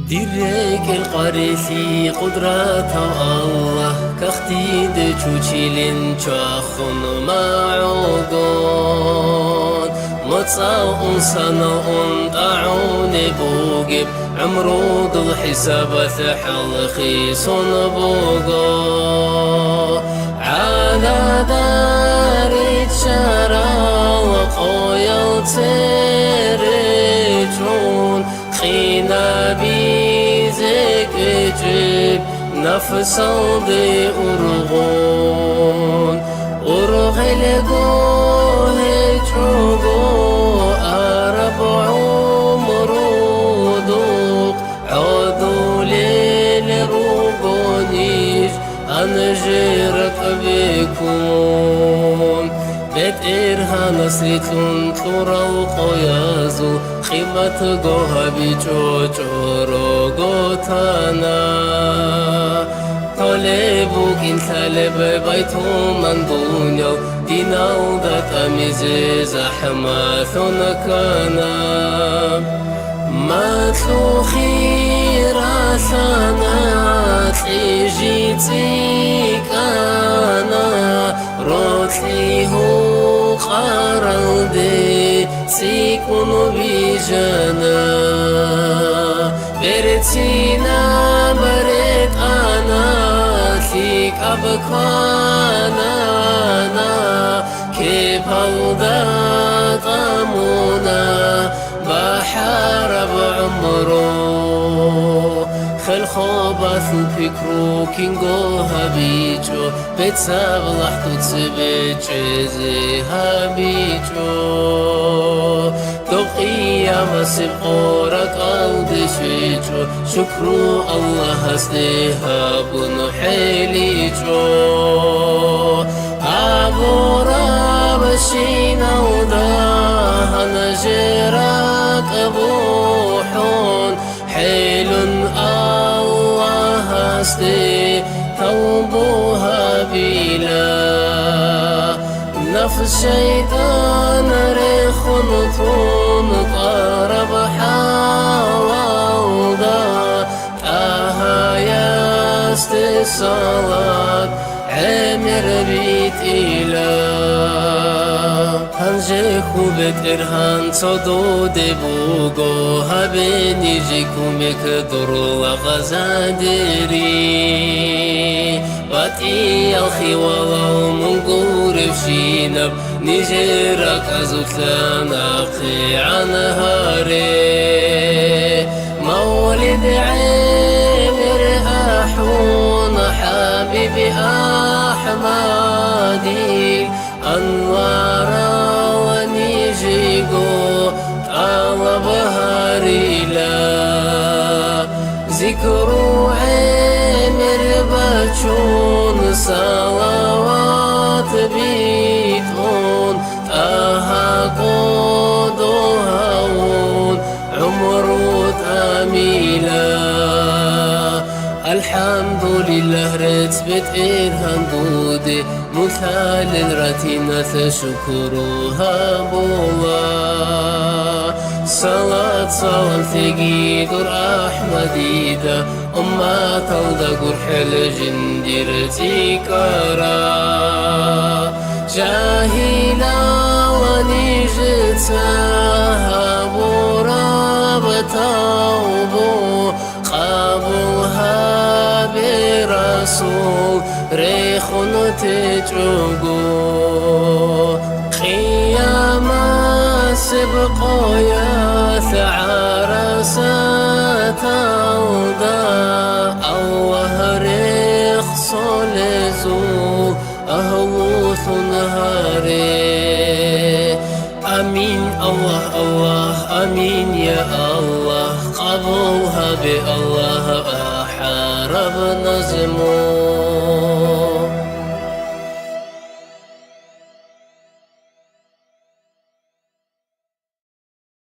ديرك القريسي قدرة الله كاختيد تشوشيلين تشاخن معوقون متصاون صنعون طاعون بوقب عمرود الحساب ثحل خيصون بوقو على دار الشارع وقويل تسرجون خينا بيزك جيب نفس الضي أرغون أرغلقو هجوقو أرب عمرودوق عودو للروبونيش أنجرك بكون بيت إرهان سيتون تلورا وقيازو خيمة قوها بيجوجورو قوتانا طالبو كين ثالب بيتو من دونيو ديناو ذات أميزي زحماثون كانا ماتلو خيرا ثانات إجيتيك أنا روتلي هو قرندي سيكون بيجانا برتينا بريت أنا تليك أبكانا كيف هودا طامونا بحر بعمرو خل خوباث فكرو كينغو هابيجو بتساب لحتو تسبيج زيها بيجو توقيا مسبقورك أودشيجو شكرو الله هستيها بنو حيليجو أبورا بشينا ودا نجرك أبوحون حيل الله هستي توبوها بلا نفس شيطان ريخون طون قرب حاوضا تاها يستي صلاة عمر بيت إله هنجيكو بيت إرهان صدو دبوغو هبيني جيكو مكدر وغزادري باتي الخي والله منقور فشينب نجيرك أزوتلان أقي عن هاري مولد عمر أحون حبيبي أحمدي أنوارا ونيجيكو طلب هاريلا ذكرو عمر باتشون صلوات بيتون طه قودو هون عمرو تاميلا الحمد لله رتبت إرهان دودي مثال الرتينة شكروها بولا صلاة سلام ثقي دور أحمدي دا أما تلدا قرح الجنديرتي كارا جاهلا ونجتها بورا بتوبو قابلها برسول ريخون تجوغو قياما سبقويا ثعرسات الدا الله ريخ صلزو أهوث نهاري آمين الله الله آمين يا الله قبولها بالله أحارب نزمو